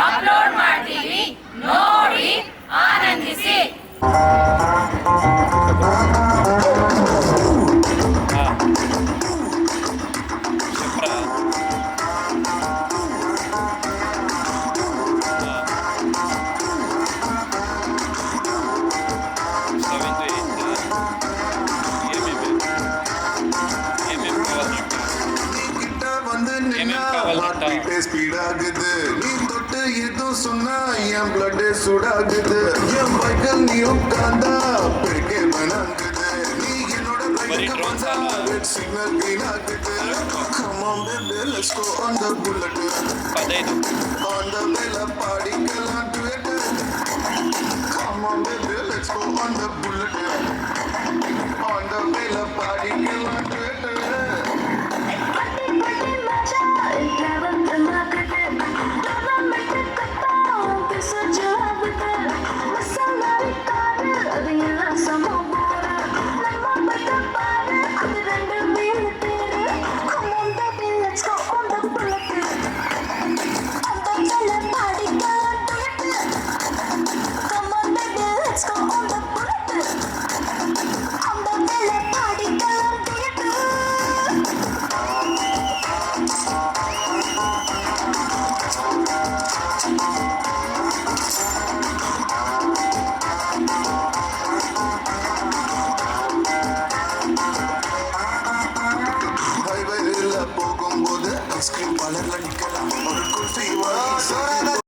Upload ಮಾಡ್ತೀವಿ, ನೋಡಿ ಆನಂದಿಸಿ. ஸ்பீட் ஆகுது நீ தொட்டு எதுவும் சொன்னா என் பிளட் சூடாகுது என் பைக்கல் நீ உட்கார்ந்தா பெருக்கே வேணாங்குது நீ என்னோட பைக்கு வந்தா ரெட் சிக்னல் green ஆகுது. Come on baby let's go on the bullet on the bella பாடிக்கலாம் duet. Come on baby let's go on the bullet on the bella பாடிக்கலாம் duet.